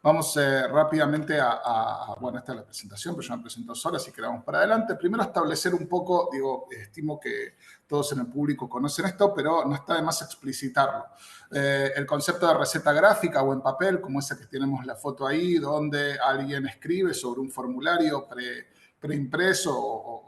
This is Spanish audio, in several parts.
Vamos rápidamente bueno, esta es la presentación, pero yo me presento sola, así que la vamos para adelante. Primero establecer un poco, estimo que todos en el público conocen esto, pero no está de más explicitarlo. El concepto de receta gráfica o en papel, como esa que tenemos la foto ahí, donde alguien escribe sobre un formulario preimpreso o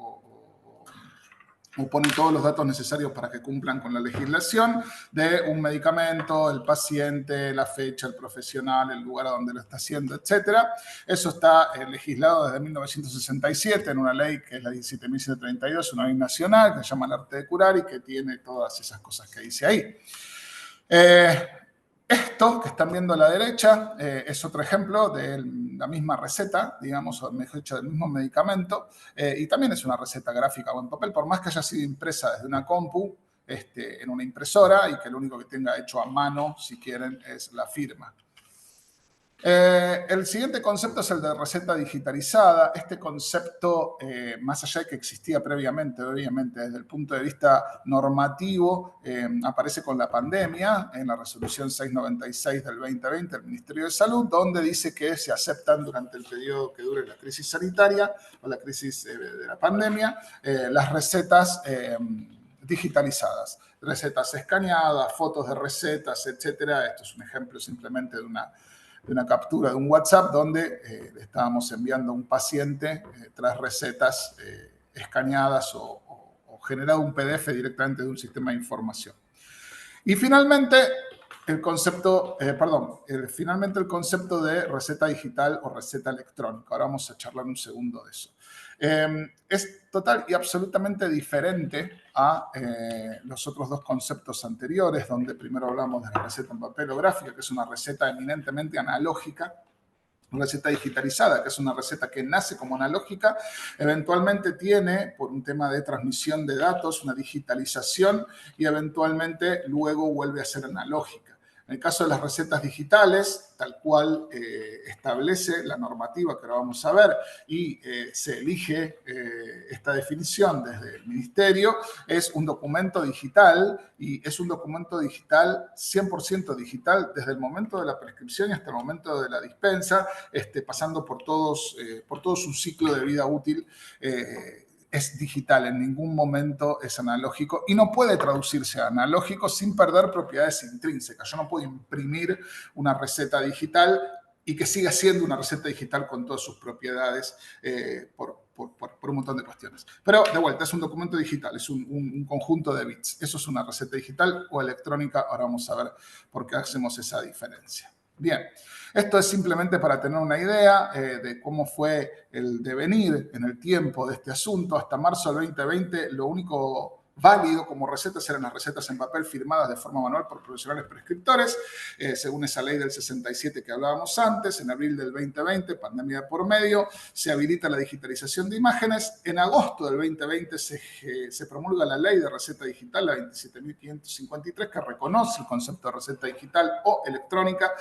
pone todos los datos necesarios para que cumplan con la legislación de un medicamento, el paciente, la fecha, el profesional, el lugar a donde lo está haciendo, etc. Eso está legislado desde 1967 en una ley que es la 17.132, una ley nacional que se llama el arte de curar y que tiene todas esas cosas que dice ahí. Esto que están viendo a la derecha es otro ejemplo de la misma receta, digamos, o mejor dicho, del mismo medicamento, y también es una receta gráfica o en papel, por más que haya sido impresa desde una compu, en una impresora, y que lo único que tenga hecho a mano, si quieren, es la firma. El siguiente concepto es el de receta digitalizada. Este concepto, más allá de que existía previamente, obviamente, desde el punto de vista normativo, aparece con la pandemia, en la resolución 696 del 2020 del Ministerio de Salud, donde dice que se aceptan durante el periodo que dure la crisis sanitaria o la crisis de la pandemia, las recetas digitalizadas. Recetas escaneadas, fotos de recetas, etcétera. Esto es un ejemplo simplemente de una captura de un WhatsApp donde le estábamos enviando a un paciente 3 recetas escaneadas o generado un PDF directamente de un sistema de información. Y finalmente el concepto, finalmente el concepto de receta digital o receta electrónica. Ahora vamos a charlar un segundo de eso. Es total y absolutamente diferente a los otros dos conceptos anteriores, donde primero hablamos de la receta en papel o gráfica, que es una receta eminentemente analógica, receta digitalizada, que es una receta que nace como analógica, eventualmente tiene, por un tema de transmisión de datos, una digitalización y eventualmente luego vuelve a ser analógica. En el caso de las recetas digitales, tal cual establece la normativa que ahora vamos a ver y se elige esta definición desde el Ministerio, es un documento digital y es un documento digital 100% digital desde el momento de la prescripción y hasta el momento de la dispensa, pasando por todo su ciclo de vida útil. Es digital, en ningún momento es analógico y no puede traducirse a analógico sin perder propiedades intrínsecas. Yo no puedo imprimir una receta digital y que siga siendo una receta digital con todas sus propiedades por un montón de cuestiones. Pero, de vuelta, es un documento digital, es un conjunto de bits. Eso es una receta digital o electrónica. Ahora vamos a ver por qué hacemos esa diferencia. Bien, esto es simplemente para tener una idea de cómo fue el devenir en el tiempo de este asunto. Hasta marzo del 2020, lo único válido como recetas eran las recetas en papel firmadas de forma manual por profesionales prescriptores, según esa ley del 67 que hablábamos antes. En abril del 2020, pandemia de por medio, se habilita la digitalización de imágenes. En agosto del 2020 se promulga la ley de receta digital, la 27.553, que reconoce el concepto de receta digital o electrónica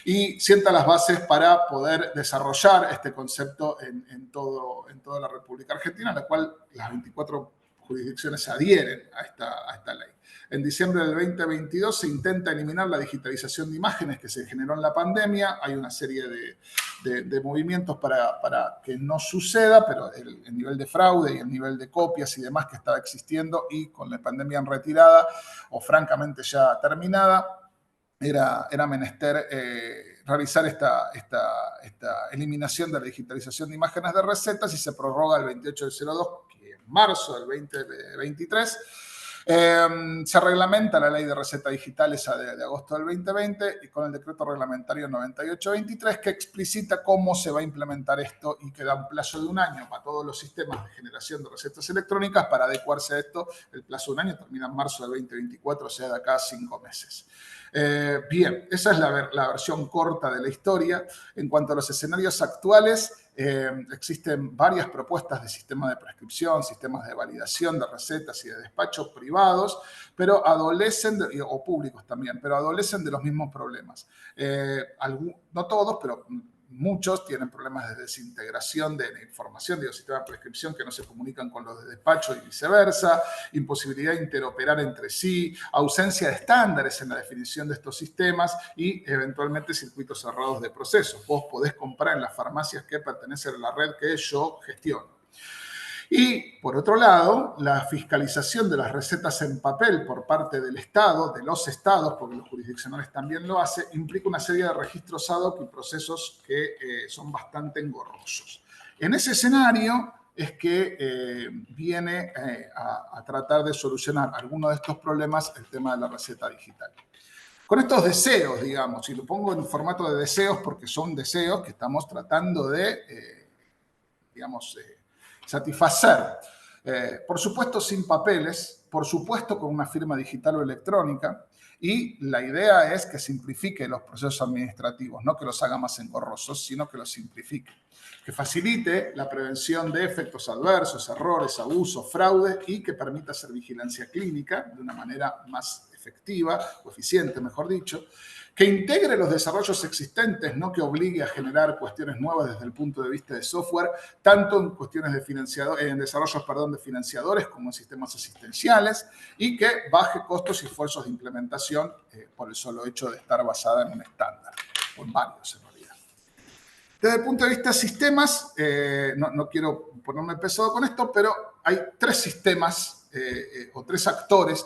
y sienta las bases para poder desarrollar este concepto en toda la República Argentina, a la cual las 24 jurisdicciones se adhieren a esta ley. En diciembre del 2022 se intenta eliminar la digitalización de imágenes que se generó en la pandemia. Hay una serie de movimientos para que no suceda, pero el nivel de fraude y el nivel de copias y demás que estaba existiendo y con la pandemia en retirada o francamente ya terminada, era menester realizar esta eliminación de la digitalización de imágenes de recetas y se prorroga el 28 del 02, que en marzo del 2023. Se reglamenta la ley de receta digital esa de agosto del 2020 y con el decreto reglamentario 9823 que explicita cómo se va a implementar esto y que da un plazo de 1 año para todos los sistemas de generación de recetas electrónicas para adecuarse a esto. El plazo de 1 año termina en marzo del 2024, o sea, de acá a 5 meses. Bien, esa es la versión corta de la historia. En cuanto a los escenarios actuales, existen varias propuestas de sistema de prescripción, sistemas de validación de recetas y de despacho privados, pero adolecen, o públicos también, pero adolecen de los mismos problemas. No todos, pero muchos tienen problemas de desintegración de la información de los sistemas de prescripción que no se comunican con los de despacho y viceversa, imposibilidad de interoperar entre sí, ausencia de estándares en la definición de estos sistemas y eventualmente circuitos cerrados de procesos. Vos podés comprar en las farmacias que pertenecen a la red que yo gestiono. Y, por otro lado, la fiscalización de las recetas en papel por parte del Estado, de los estados, porque los jurisdiccionales también lo hacen, implica una serie de registros ad hoc y procesos que son bastante engorrosos. En ese escenario es que viene a tratar de solucionar algunos de estos problemas el tema de la receta digital. Con estos deseos, digamos, y lo pongo en formato de deseos porque son deseos que estamos tratando de, satisfacer. Por supuesto sin papeles, por supuesto con una firma digital o electrónica, y la idea es que simplifique los procesos administrativos, no que los haga más engorrosos, sino que los simplifique, que facilite la prevención de efectos adversos, errores, abusos, fraude y que permita hacer vigilancia clínica de una manera más efectiva o eficiente, mejor dicho, que integre los desarrollos existentes, no que obligue a generar cuestiones nuevas desde el punto de vista de software, tanto en cuestiones de desarrollos de financiadores como en sistemas asistenciales, y que baje costos y esfuerzos de implementación por el solo hecho de estar basada en un estándar, o en varios en realidad. Desde el punto de vista de sistemas, no quiero ponerme pesado con esto, pero hay tres sistemas o tres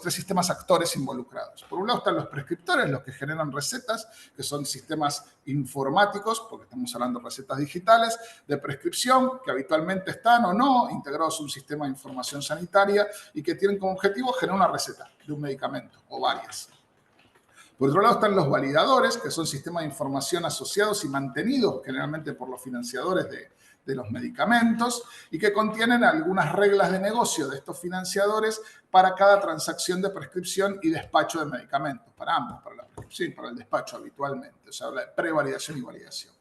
sistemas actores involucrados. Por un lado están los prescriptores, los que generan recetas, que son sistemas informáticos, porque estamos hablando de recetas digitales, de prescripción, que habitualmente están o no integrados a un sistema de información sanitaria y que tienen como objetivo generar una receta de un medicamento o varias. Por otro lado están los validadores, que son sistemas de información asociados y mantenidos generalmente por los financiadores de los medicamentos y que contienen algunas reglas de negocio de estos financiadores para cada transacción de prescripción y despacho de medicamentos, para ambos, para la prescripción y para el despacho habitualmente, o sea, la prevalidación y validación.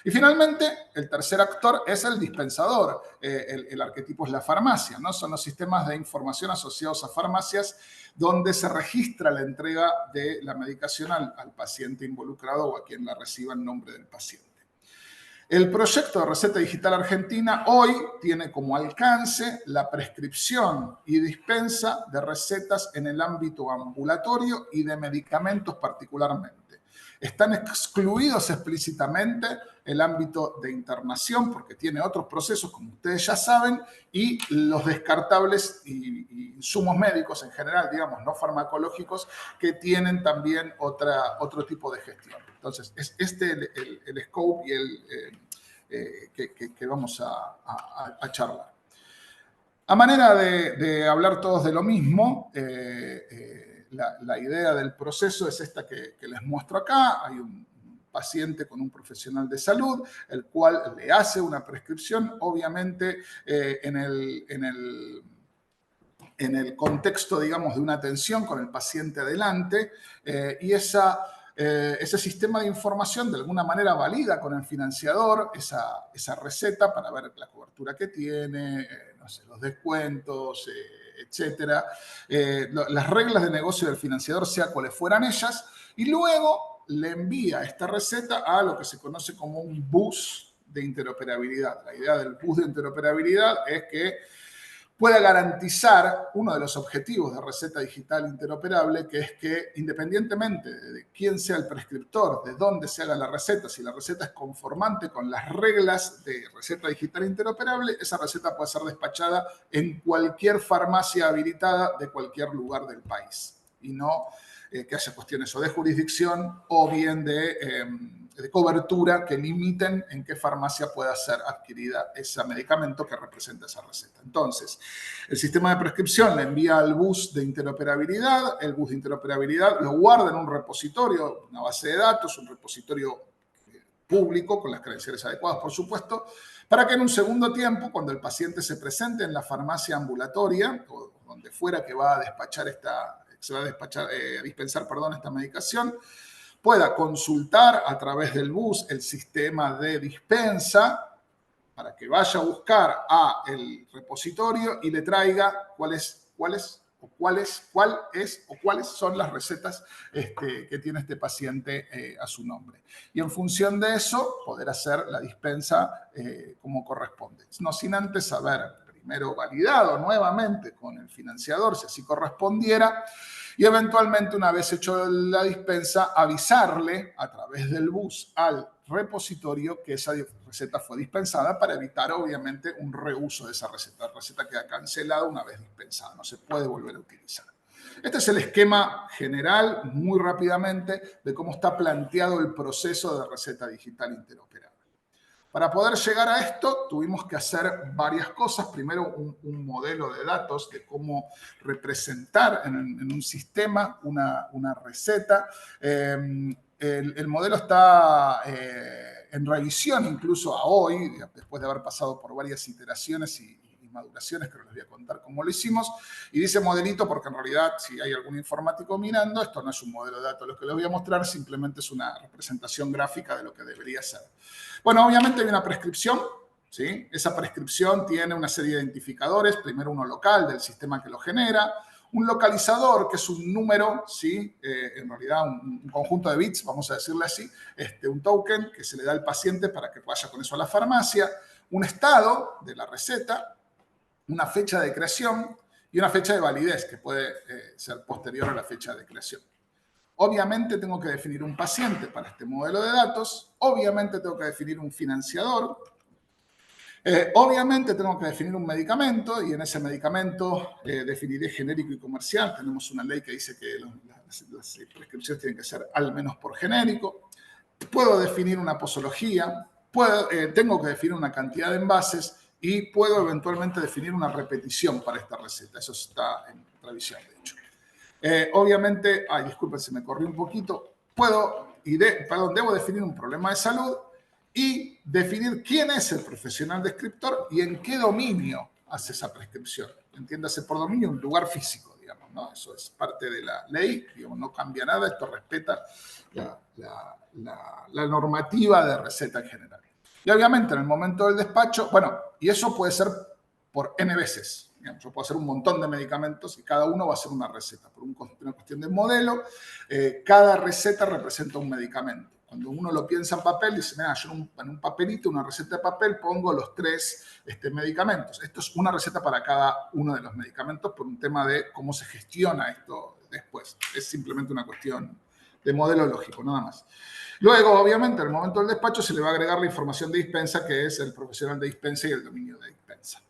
Y finalmente, el tercer actor es el dispensador. El arquetipo es la farmacia, ¿no? Son los sistemas de información asociados a farmacias donde se registra la entrega de la medicación al paciente involucrado o a quien la reciba en nombre del paciente. El proyecto de receta digital argentina hoy tiene como alcance la prescripción y dispensa de recetas en el ámbito ambulatorio y de medicamentos particularmente. Están excluidos explícitamente el ámbito de internación porque tiene otros procesos, como ustedes ya saben, y los descartables y insumos médicos en general, digamos, no farmacológicos, que tienen también otro tipo de gestión. Entonces, es el scope y que vamos a charlar. A manera de hablar todos de lo mismo, la idea del proceso es esta que les muestro acá. Hay un paciente con un profesional de salud, el cual le hace una prescripción, obviamente en el contexto, digamos, de una atención con el paciente adelante, y ese sistema de información de alguna manera valida con el financiador esa receta para ver la cobertura que tiene, no sé, los descuentos, etcétera, las reglas de negocio del financiador, sea cuales fueran ellas, y luego le envía esta receta a lo que se conoce como un bus de interoperabilidad. La idea del bus de interoperabilidad es que pueda garantizar uno de los objetivos de receta digital interoperable, que es que independientemente de quién sea el prescriptor, de dónde se haga la receta, si la receta es conformante con las reglas de receta digital interoperable, esa receta puede ser despachada en cualquier farmacia habilitada de cualquier lugar del país. Y no que haya cuestiones o de jurisdicción o bien de cobertura que limiten en qué farmacia pueda ser adquirida ese medicamento que representa esa receta. Entonces, el sistema de prescripción le envía al bus de interoperabilidad, el bus de interoperabilidad lo guarda en un repositorio, una base de datos, un repositorio público con las credenciales adecuadas, por supuesto, para que en un segundo tiempo, cuando el paciente se presente en la farmacia ambulatoria o donde fuera que va a despachar dispensar esta medicación, pueda consultar a través del bus el sistema de dispensa para que vaya a buscar a el repositorio y le traiga ¿cuál es o cuáles son las recetas que tiene este paciente a su nombre. Y en función de eso, poder hacer la dispensa como corresponde. No sin antes haber primero validado nuevamente con el financiador, si así correspondiera, y eventualmente, una vez hecho la dispensa, avisarle a través del bus al repositorio que esa receta fue dispensada para evitar, obviamente, un reuso de esa receta. La receta queda cancelada una vez dispensada, no se puede volver a utilizar. Este es el esquema general, muy rápidamente, de cómo está planteado el proceso de receta digital interoperable. Para poder llegar a esto, tuvimos que hacer varias cosas. Primero, un modelo de datos de cómo representar en un sistema una receta. El modelo está en revisión incluso a hoy, después de haber pasado por varias iteraciones y maduraciones, que les voy a contar cómo lo hicimos. Y dice modelito porque en realidad, si hay algún informático mirando, esto no es un modelo de datos lo que les voy a mostrar, simplemente es una representación gráfica de lo que debería ser. Bueno, obviamente hay una prescripción, ¿sí? Esa prescripción tiene una serie de identificadores, primero uno local del sistema que lo genera, un localizador, que es un número, ¿sí? En realidad un conjunto de bits, vamos a decirle así, un token que se le da al paciente para que vaya con eso a la farmacia, un estado de la receta, una fecha de creación y una fecha de validez, que puede ser posterior a la fecha de creación. Obviamente tengo que definir un paciente para este modelo de datos, obviamente tengo que definir un financiador, obviamente tengo que definir un medicamento y en ese medicamento definiré genérico y comercial. Tenemos una ley que dice que las prescripciones tienen que ser al menos por genérico. Puedo definir una posología, tengo que definir una cantidad de envases y puedo eventualmente definir una repetición para esta receta. Eso está en revisión, de hecho. Obviamente, disculpen, se me corrió un poquito. Debo definir un problema de salud y definir quién es el profesional descriptor y en qué dominio hace esa prescripción. Entiéndase por dominio, un lugar físico, digamos, ¿no? Eso es parte de la ley, digamos, no cambia nada, esto respeta la normativa de receta en general. Y obviamente en el momento del despacho, bueno, y eso puede ser por N veces. Digamos, yo puedo hacer un montón de medicamentos y cada uno va a ser una receta. Por una cuestión de modelo, cada receta representa un medicamento. Cuando uno lo piensa en papel, dice, mira, yo en un papelito, una receta de papel, pongo los 3 medicamentos. Esto es una receta para cada uno de los medicamentos por un tema de cómo se gestiona esto después. Es simplemente una cuestión de modelo lógico, nada más. Luego, obviamente, en el momento del despacho se le va a agregar la información de dispensa, que es el profesional de dispensa y el dominio de dispensa.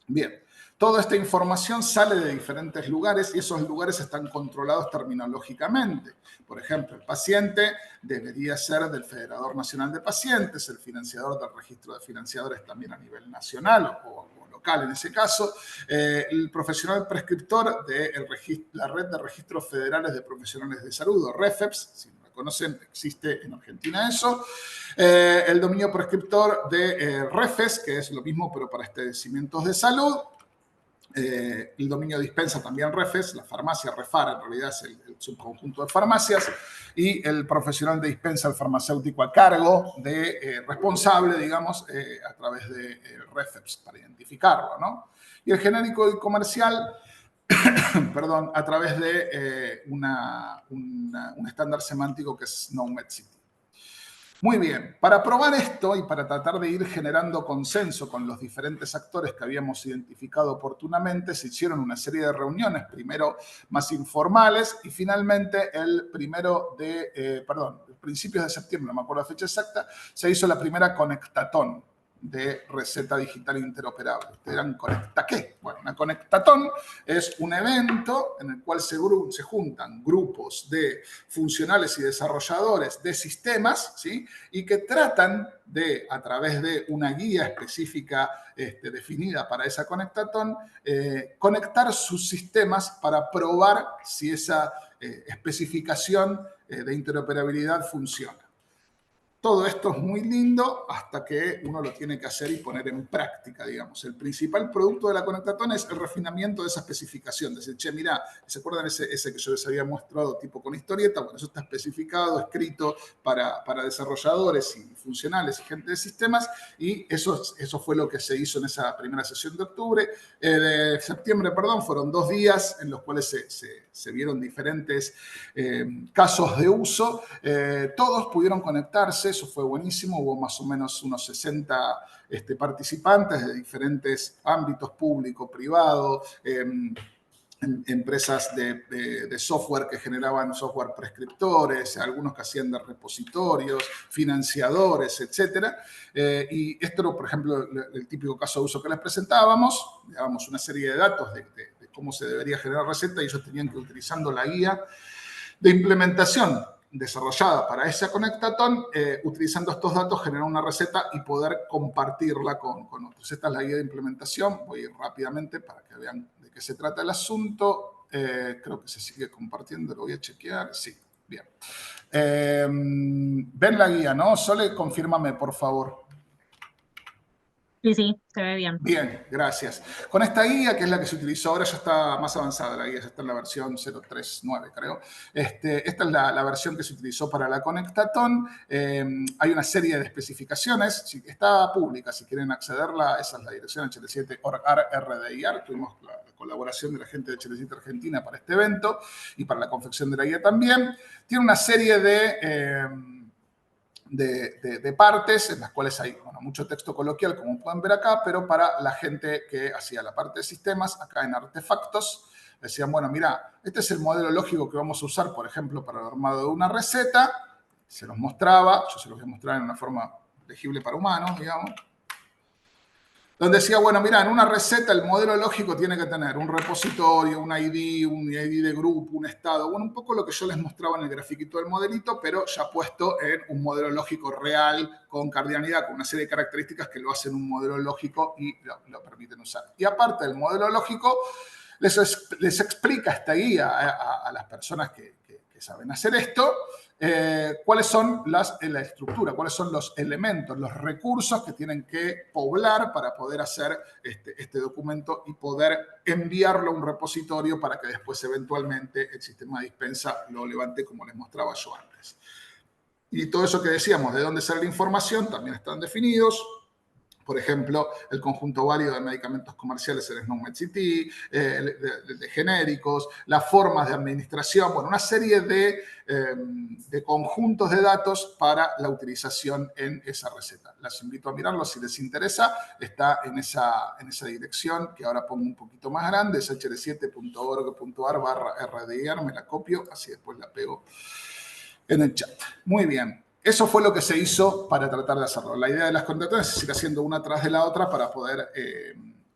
Bien, toda esta información sale de diferentes lugares y esos lugares están controlados terminológicamente. Por ejemplo, el paciente debería ser del Federador Nacional de Pacientes, el financiador del registro de financiadores también a nivel nacional o local en ese caso, el profesional prescriptor de la Red de Registros Federales de Profesionales de Salud, o REFEPS, si no la conocen, existe en Argentina eso. El dominio prescriptor de REFES, que es lo mismo pero para establecimientos de salud. El dominio dispensa también REFES, la farmacia REFAR en realidad es el subconjunto de farmacias, y el profesional de dispensa, el farmacéutico a cargo de responsable, digamos, a través de REFEPS para identificarlo, ¿no? Y el genérico y comercial, perdón, a través de un estándar semántico que es NoMedCity. Muy bien, para probar esto y para tratar de ir generando consenso con los diferentes actores que habíamos identificado oportunamente, se hicieron una serie de reuniones, primero más informales y finalmente el principios de septiembre, no me acuerdo la fecha exacta, se hizo la primera conectatón de receta digital interoperable. ¿Ustedes dirán, ¿conecta qué? Bueno, una conectatón es un evento en el cual se juntan grupos de funcionales y desarrolladores de sistemas, ¿sí? Y que tratan de, a través de una guía específica definida para esa conectatón, conectar sus sistemas para probar si esa especificación de interoperabilidad funciona. Todo esto es muy lindo hasta que uno lo tiene que hacer y poner en práctica, digamos. El principal producto de la Conectatón es el refinamiento de esa especificación. Decir, che, mirá, ¿se acuerdan ese que yo les había mostrado tipo con historieta? Bueno, eso está especificado, escrito para desarrolladores y funcionales y gente de sistemas, y eso fue lo que se hizo en esa primera sesión de septiembre, perdón. Fueron 2 días en los cuales se vieron diferentes casos de uso. Todos pudieron conectarse, eso fue buenísimo. Hubo más o menos unos 60 participantes de diferentes ámbitos, público, privado, empresas de software que generaban software prescriptores, algunos que hacían de repositorios, financiadores, etc. Y esto era, por ejemplo, el típico caso de uso que les presentábamos. Dábamos una serie de datos de cómo se debería generar receta, y ellos tenían que, utilizando la guía de implementación desarrollada para esa Conectatón, utilizando estos datos, generar una receta y poder compartirla con otros. Esta es la guía de implementación. Voy a ir rápidamente para que vean de qué se trata el asunto. Creo que se sigue compartiendo, lo voy a chequear. Sí, bien. Ven la guía, ¿no? Sole, confírmame, por favor. Sí, sí, se ve bien. Bien, gracias. Con esta guía, que es la que se utilizó ahora, ya está más avanzada la guía, ya está en la versión 039, creo. Esta es la versión que se utilizó para la Conectatón. Hay una serie de especificaciones, está pública, si quieren accederla, esa es la dirección HL7.org/RDIR. Tuvimos la colaboración de la gente de HL7 Argentina para este evento y para la confección de la guía también. Tiene una serie de partes en las cuales hay mucho texto coloquial, como pueden ver acá, pero para la gente que hacía la parte de sistemas, acá en artefactos, decían, bueno, mira, este es el modelo lógico que vamos a usar, por ejemplo, para el armado de una receta. Se los mostraba, yo se los voy a mostrar en una forma legible para humanos, digamos, donde decía, bueno, mira, en una receta el modelo lógico tiene que tener un repositorio, un ID de grupo, un estado, bueno, un poco lo que yo les mostraba en el grafiquito del modelito, pero ya puesto en un modelo lógico real, con cardinalidad, con una serie de características que lo hacen un modelo lógico y lo permiten usar. Y aparte del modelo lógico, les explica esta guía a las personas que saben hacer esto, cuáles son la estructura, cuáles son los elementos, los recursos que tienen que poblar para poder hacer este documento y poder enviarlo a un repositorio para que después eventualmente el sistema de dispensa lo levante, como les mostraba yo antes. Y todo eso que decíamos, de dónde sale la información, también están definidos. Por ejemplo, el conjunto válido de medicamentos comerciales, el SNOMED-CT, de genéricos, las formas de administración, bueno, una serie de conjuntos de datos para la utilización en esa receta. Las invito a mirarlo si les interesa. Está en esa dirección, que ahora pongo un poquito más grande, es hl7.org.ar/RDIR, me la copio, así después la pego en el chat. Muy bien. Eso fue lo que se hizo para tratar de hacerlo. La idea de las Conectatones es ir haciendo una tras de la otra para poder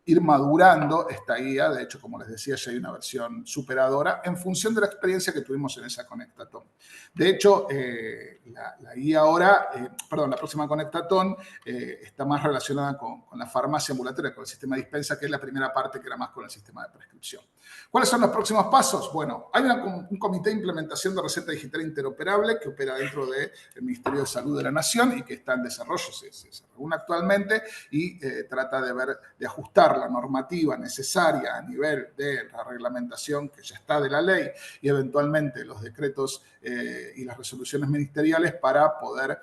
ir madurando esta guía. De hecho, como les decía, ya hay una versión superadora en función de la experiencia que tuvimos en esa Conectatón. De hecho, la guía ahora, la próxima Conectatón está más relacionada con la farmacia ambulatoria, con el sistema de dispensa, que es la primera parte, que era más con el sistema de prescripción. ¿Cuáles son los próximos pasos? Bueno, hay un comité de implementación de receta digital interoperable que opera dentro del Ministerio de Salud de la Nación y que está en desarrollo, se reúne actualmente y trata de ajustar la normativa necesaria a nivel de la reglamentación que ya está de la ley y eventualmente los decretos y las resoluciones ministeriales para poder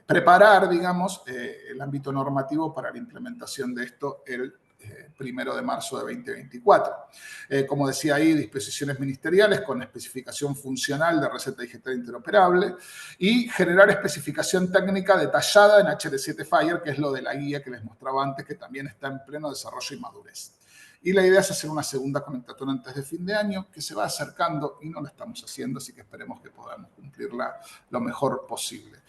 preparar, digamos, el ámbito normativo para la implementación de esto el 1 de marzo de 2024. Como decía ahí, disposiciones ministeriales con especificación funcional de receta digital interoperable y generar especificación técnica detallada en HL7 FHIR, que es lo de la guía que les mostraba antes, que también está en pleno desarrollo y madurez. Y la idea es hacer una segunda Conectatón antes de fin de año, que se va acercando y no la estamos haciendo, así que esperemos que podamos cumplirla lo mejor posible.